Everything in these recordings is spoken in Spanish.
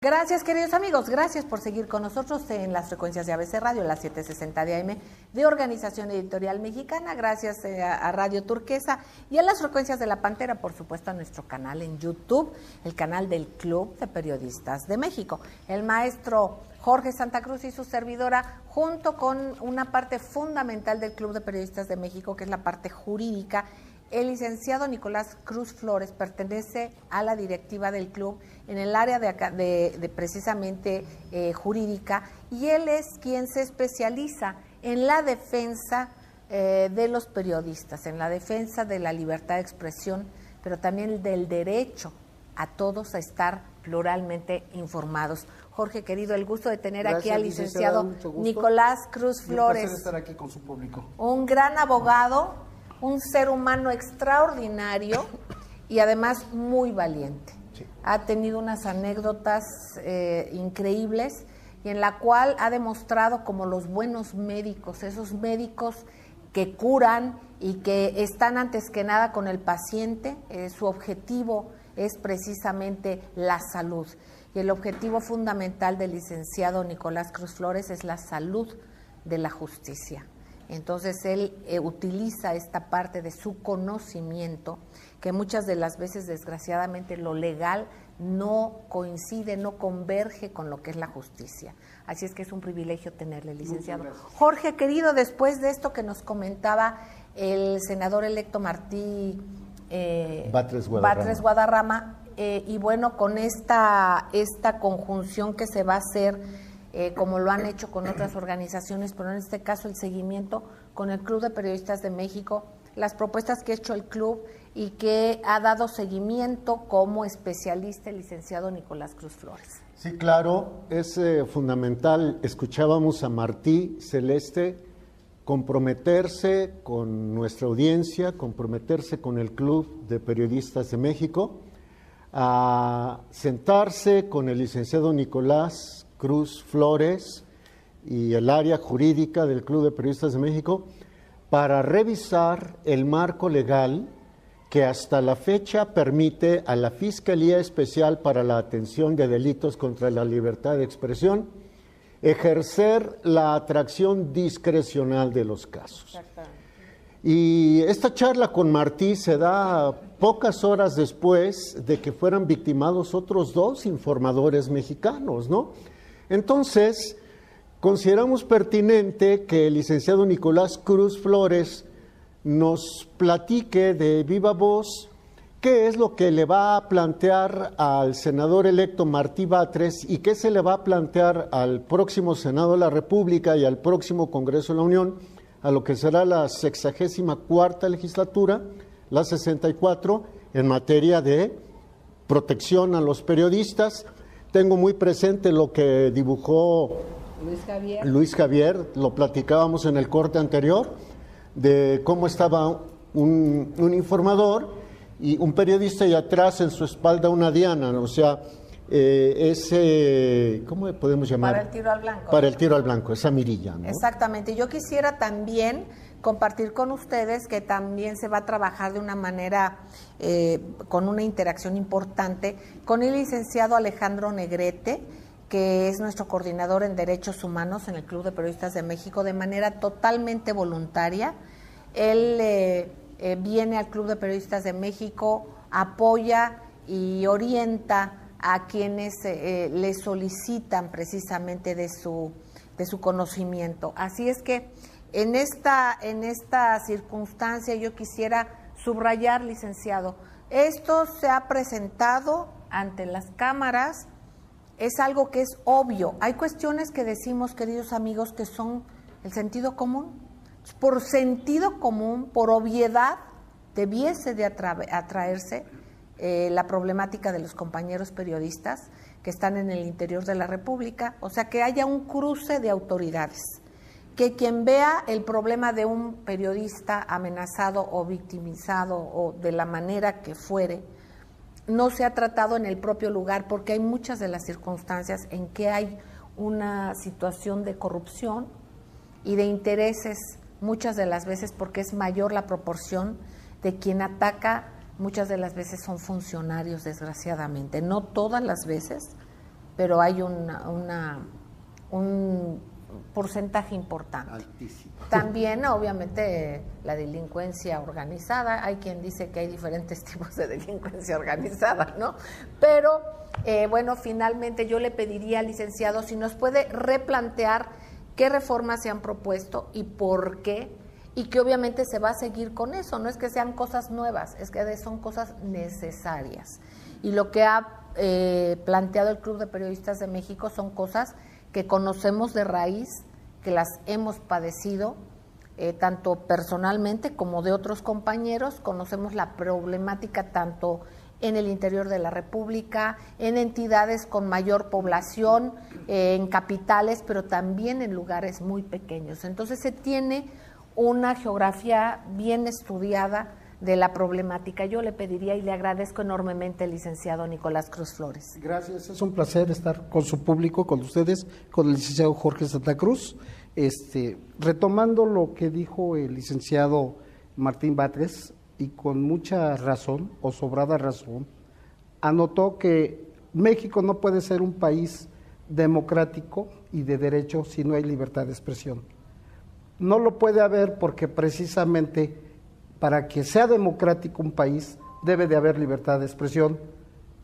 Gracias, queridos amigos, gracias por seguir con nosotros en las frecuencias de ABC Radio, las 760 de AM de Organización Editorial Mexicana, gracias a Radio Turquesa y a las frecuencias de La Pantera, por supuesto a nuestro canal en YouTube, el canal del Club de Periodistas de México. El maestro Jorge Santa Cruz y su servidora, junto con una parte fundamental del Club de Periodistas de México, que es la parte jurídica. El licenciado Nicolás Cruz Flores pertenece a la directiva del club en el área de precisamente jurídica, y él es quien se especializa en la defensa de los periodistas, en la defensa de la libertad de expresión, pero también del derecho a todos a estar pluralmente informados. Jorge, querido, el gusto de tener aquí al licenciado Nicolás Cruz Flores. Un placer estar aquí con su público. Un gran abogado, un ser humano extraordinario y además muy valiente. Sí. Ha tenido unas anécdotas increíbles y en la cual ha demostrado como los buenos médicos, esos médicos que curan y que están antes que nada con el paciente. Su objetivo es precisamente la salud. Y el objetivo fundamental del licenciado Nicolás Cruz Flores es la salud de la justicia. Entonces él utiliza esta parte de su conocimiento, que muchas de las veces desgraciadamente lo legal no coincide, no converge con lo que es la justicia. Así es que es un privilegio tenerle, licenciado. Jorge, querido, después de esto que nos comentaba el senador electo Martí Batres Guadarrama, y bueno, con esta conjunción que se va a hacer, como lo han hecho con otras organizaciones, pero en este caso el seguimiento con el Club de Periodistas de México, las propuestas que ha hecho el club y que ha dado seguimiento como especialista el licenciado Nicolás Cruz Flores. Sí, claro, es fundamental. Escuchábamos a Martí Celeste comprometerse con nuestra audiencia, comprometerse con el Club de Periodistas de México, a sentarse con el licenciado Nicolás Cruz Flores y el área jurídica del Club de Periodistas de México para revisar el marco legal que hasta la fecha permite a la Fiscalía Especial para la Atención de Delitos contra la Libertad de Expresión ejercer la atracción discrecional de los casos. Y esta charla con Martí se da pocas horas después de que fueran victimados otros dos informadores mexicanos, ¿no? Entonces, consideramos pertinente que el licenciado Nicolás Cruz Flores nos platique de viva voz qué es lo que le va a plantear al senador electo Martí Batres y qué se le va a plantear al próximo Senado de la República y al próximo Congreso de la Unión, a lo que será la 64ª legislatura, la 64, en materia de protección a los periodistas. Tengo muy presente lo que dibujó Luis Javier, lo platicábamos en el corte anterior, de cómo estaba un informador y un periodista y atrás en su espalda una diana, ¿no? O sea, ¿cómo podemos llamar? Para el tiro al blanco. Para el tiro al blanco, esa mirilla, ¿no? Exactamente. Yo quisiera también compartir con ustedes que también se va a trabajar de una manera, con una interacción importante con el licenciado Alejandro Negrete, que es nuestro coordinador en Derechos Humanos en el Club de Periodistas de México, de manera totalmente voluntaria. Él viene al Club de Periodistas de México, apoya y orienta a quienes le solicitan precisamente de su conocimiento. Así es que en esta circunstancia yo quisiera subrayar, licenciado, esto se ha presentado ante las cámaras, es algo que es obvio. Hay cuestiones que decimos, queridos amigos, que son el sentido común. Por sentido común, por obviedad, debiese de atraerse la problemática de los compañeros periodistas que están en el interior de la República, o sea, que haya un cruce de autoridades, que quien vea el problema de un periodista amenazado o victimizado o de la manera que fuere, no sea tratado en el propio lugar, porque hay muchas de las circunstancias en que hay una situación de corrupción y de intereses, muchas de las veces porque es mayor la proporción de quien ataca, muchas de las veces son funcionarios, desgraciadamente, no todas las veces, pero hay un porcentaje importante. Altísimo. También, obviamente, la delincuencia organizada, hay quien dice que hay diferentes tipos de delincuencia organizada, ¿no? Pero, bueno, finalmente yo le pediría al licenciado si nos puede replantear qué reformas se han propuesto y por qué, y que obviamente se va a seguir con eso, no es que sean cosas nuevas, es que son cosas necesarias. Y lo que ha planteado el Club de Periodistas de México son cosas que conocemos de raíz, que las hemos padecido, tanto personalmente como de otros compañeros, conocemos la problemática tanto en el interior de la República, en entidades con mayor población, en capitales, pero también en lugares muy pequeños. Entonces se tiene una geografía bien estudiada de la problemática. Yo le pediría y le agradezco enormemente al licenciado Nicolás Cruz Flores. Gracias, es un placer estar con su público, con ustedes, con el licenciado Jorge Santa Cruz. Retomando lo que dijo el licenciado Martín Batres, y con mucha razón, o sobrada razón, anotó que México no puede ser un país democrático y de derecho si no hay libertad de expresión. No lo puede haber porque precisamente para que sea democrático un país debe de haber libertad de expresión,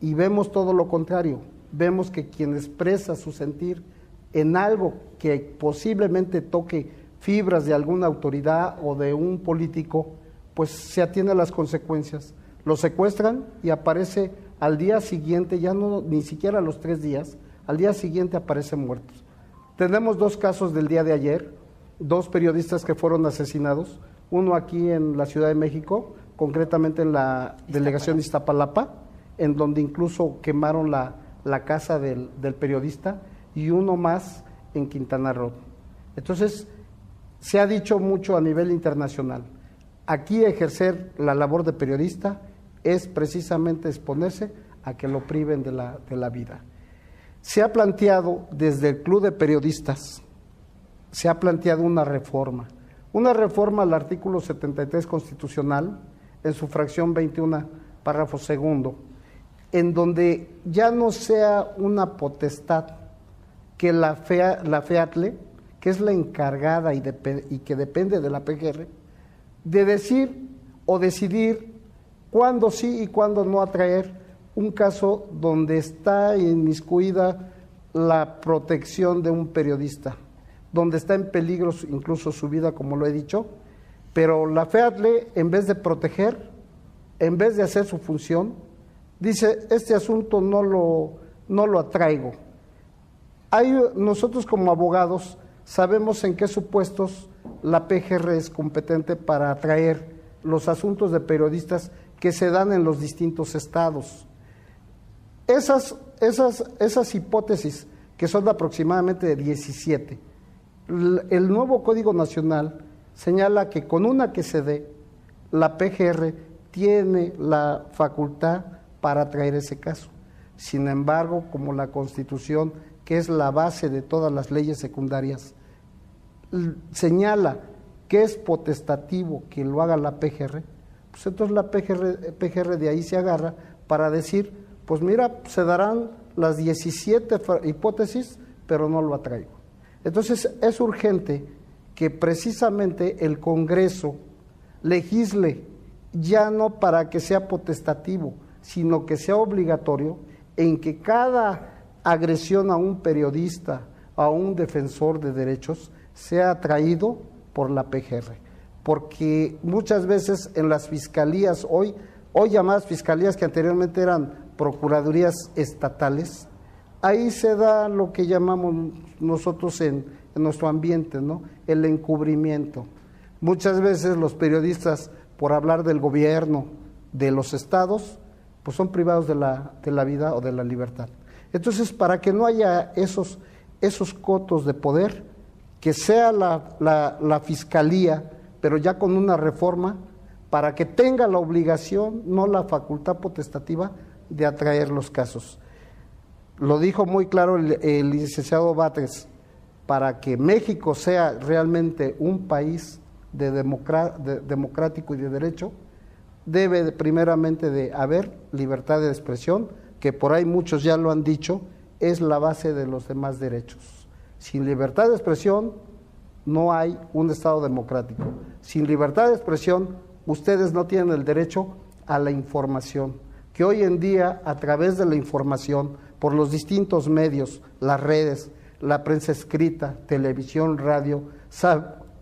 y vemos todo lo contrario. Vemos que quien expresa su sentir en algo que posiblemente toque fibras de alguna autoridad o de un político, pues se atiene a las consecuencias. Lo secuestran y aparece al día siguiente, ya no ni siquiera a los 3 días, al día siguiente aparecen muertos. Tenemos 2 casos del día de ayer, 2 periodistas que fueron asesinados, uno aquí en la Ciudad de México, concretamente en la delegación de Iztapalapa, en donde incluso quemaron la casa del periodista, y uno más en Quintana Roo. Entonces, se ha dicho mucho a nivel internacional, aquí ejercer la labor de periodista es precisamente exponerse a que lo priven de la vida. Se ha planteado desde el Club de Periodistas, se ha planteado una reforma al artículo 73 constitucional, en su fracción 21, párrafo segundo, en donde ya no sea una potestad que la FEATLE, que es la encargada y que depende de la PGR, de decir o decidir cuándo sí y cuándo no atraer un caso donde está inmiscuida la protección de un periodista, donde está en peligro incluso su vida, como lo he dicho, pero la FEATLE, en vez de proteger, en vez de hacer su función, dice, este asunto no lo atraigo. Nosotros como abogados sabemos en qué supuestos la PGR es competente para atraer los asuntos de periodistas que se dan en los distintos estados. Esas hipótesis, que son aproximadamente 17, el nuevo Código Nacional señala que con una que se dé, la PGR tiene la facultad para traer ese caso. Sin embargo, como la Constitución, que es la base de todas las leyes secundarias, señala que es potestativo que lo haga la PGR, pues entonces la PGR de ahí se agarra para decir, pues mira, se darán las 17 hipótesis, pero no lo atraigo. Entonces es urgente que precisamente el Congreso legisle, ya no para que sea potestativo, sino que sea obligatorio, en que cada agresión a un periodista, a un defensor de derechos, sea atraído por la PGR, porque muchas veces en las fiscalías, hoy llamadas fiscalías, que anteriormente eran procuradurías estatales, ahí se da lo que llamamos nosotros en nuestro ambiente, ¿no?, el encubrimiento. Muchas veces los periodistas, por hablar del gobierno, de los estados, pues son privados de la vida o de la libertad. Entonces, para que no haya esos cotos de poder, que sea la fiscalía, pero ya con una reforma, para que tenga la obligación, no la facultad potestativa, de atraer los casos. Lo dijo muy claro el licenciado Batres, para que México sea realmente un país democrático y de derecho, debe primeramente de haber libertad de expresión, que por ahí muchos ya lo han dicho, es la base de los demás derechos. Sin libertad de expresión no hay un Estado democrático. Sin libertad de expresión ustedes no tienen el derecho a la información, que hoy en día a través de la información, por los distintos medios, las redes, la prensa escrita, televisión, radio,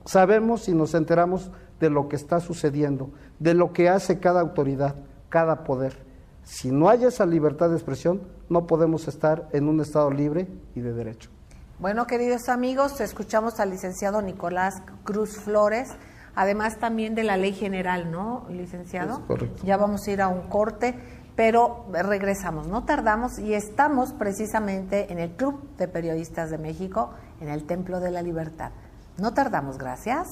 sabemos y nos enteramos de lo que está sucediendo, de lo que hace cada autoridad, cada poder. Si no hay esa libertad de expresión, no podemos estar en un Estado libre y de derecho. Bueno, queridos amigos, escuchamos al licenciado Nicolás Cruz Flores, además también de la ley general, ¿no, licenciado? Es correcto. Ya vamos a ir a un corte, pero regresamos, no tardamos, y estamos precisamente en el Club de Periodistas de México, en el Templo de la Libertad. No tardamos, gracias.